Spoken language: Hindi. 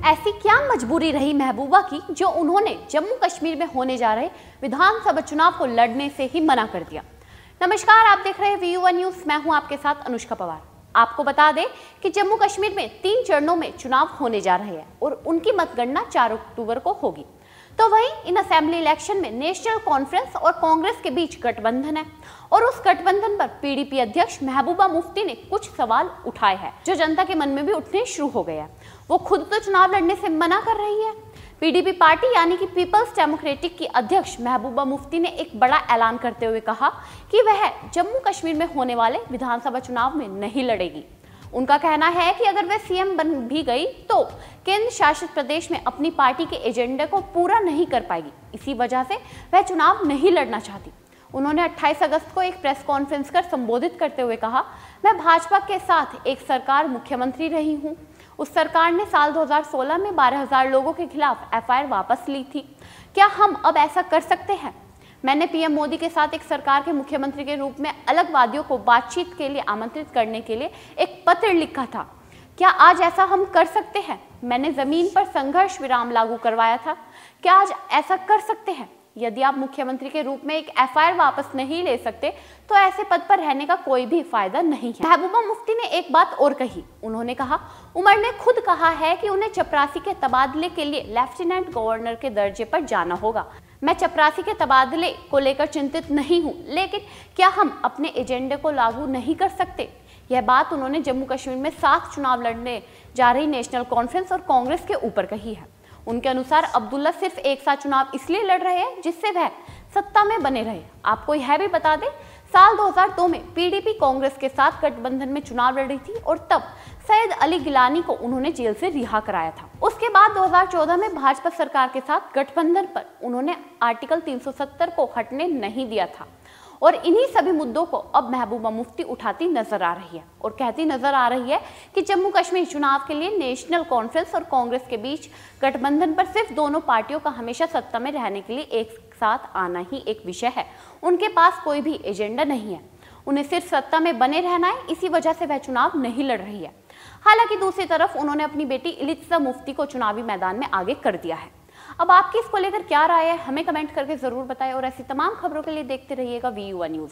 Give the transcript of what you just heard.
ऐसी क्या मजबूरी रही महबूबा की जो उन्होंने जम्मू कश्मीर में होने जा रहे विधानसभा चुनाव को लड़ने से ही मना कर दिया। नमस्कार, आप देख रहे हैं VU1 न्यूज। मैं हूं आपके साथ अनुष्का पवार। आपको बता दें कि जम्मू कश्मीर में 3 चरणों में चुनाव होने जा रहे हैं और उनकी मतगणना 4 अक्टूबर को होगी। तो वहीं इन असेंबली इलेक्शन में नेशनल कॉन्फ्रेंस और कांग्रेस के बीच गठबंधन है और उस गठबंधन पर PDP अध्यक्ष महबूबा मुफ्ती ने कुछ सवाल उठाए हैं जो जनता के मन में भी उठने शुरू हो गए हैं। वो खुद तो चुनाव लड़ने से मना कर रही है। PDP पार्टी यानी कि पीपल्स डेमोक्रेटिक की अध्यक्ष महबूबा मुफ्ती ने एक बड़ा ऐलान करते हुए कहा कि वह जम्मू कश्मीर में होने वाले विधानसभा चुनाव में नहीं लड़ेगी। उनका कहना है कि अगर वह CM बन भी गई तो केंद्र शासित प्रदेश में अपनी पार्टी के एजेंडे को पूरा नहीं कर पाएगी। इसी वजह से वह चुनाव नहीं लड़ना चाहती। उन्होंने 28 अगस्त को एक प्रेस कॉन्फ्रेंस कर संबोधित करते हुए कहा, मैं भाजपा के साथ एक सरकार मुख्यमंत्री रही हूं। उस सरकार ने साल 2016 में 12,000 लोगों के खिलाफ FIR वापस ली थी। क्या हम अब ऐसा कर सकते हैं? मैंने PM मोदी के साथ एक सरकार के मुख्यमंत्री के रूप में अलगवादियों को बातचीत के लिए आमंत्रित करने के लिए एक पत्र लिखा था। क्या आज ऐसा हम कर सकते हैं? मैंने जमीन पर संघर्ष विराम लागू करवाया था। क्या आज ऐसा कर सकते हैं? यदि आप मुख्यमंत्री के रूप में एक FIR वापस नहीं ले सकते तो ऐसे पद पर रहने का कोई भी फायदा नहीं है। महबूबा मुफ्ती ने एक बात और कही। उन्होंने कहा, उमर ने खुद कहा है कि उन्हें चपरासी के तबादले के लिए लेफ्टिनेंट गवर्नर के दर्जे पर जाना होगा। मैं चपरासी के तबादले को लेकर चिंतित नहीं हूं, लेकिन क्या हम अपने एजेंडे को लागू नहीं कर सकते? यह बात उन्होंने जम्मू कश्मीर में 7 चुनाव लड़ने जा रही नेशनल कॉन्फ्रेंस और कांग्रेस के ऊपर कही है। उनके अनुसार अब्दुल्ला सिर्फ एक साथ चुनाव इसलिए लड़ रहे हैं जिससे वह सत्ता में बने रहे। आपको यह भी बता दें, साल 2002 में PDP कांग्रेस के साथ गठबंधन में चुनाव लड़ी थी और तब सैयद अली गिलानी को उन्होंने जेल से रिहा कराया था। उसके बाद 2014 में भाजपा सरकार के साथ गठबंधन पर उन्होंने आर्टिकल 370 को हटने नहीं दिया था और इन्हीं सभी मुद्दों को अब महबूबा मुफ्ती उठाती नजर आ रही है और कहती नजर आ रही है कि जम्मू कश्मीर चुनाव के लिए नेशनल कॉन्फ्रेंस और कांग्रेस के बीच गठबंधन पर सिर्फ दोनों पार्टियों का हमेशा सत्ता में रहने के लिए एक साथ आना ही एक विषय है। उनके पास कोई भी एजेंडा नहीं है। उन्हें सिर्फ सत्ता में बने रहना है। इसी वजह से वह चुनाव नहीं लड़ रही है। हालांकि दूसरी तरफ उन्होंने अपनी बेटी इलित्जा मुफ्ती को चुनावी मैदान में आगे कर दिया है। अब आपकी इसको लेकर क्या राय है, हमें कमेंट करके जरूर बताएं और ऐसी तमाम खबरों के लिए देखते रहिएगा VU1 न्यूज।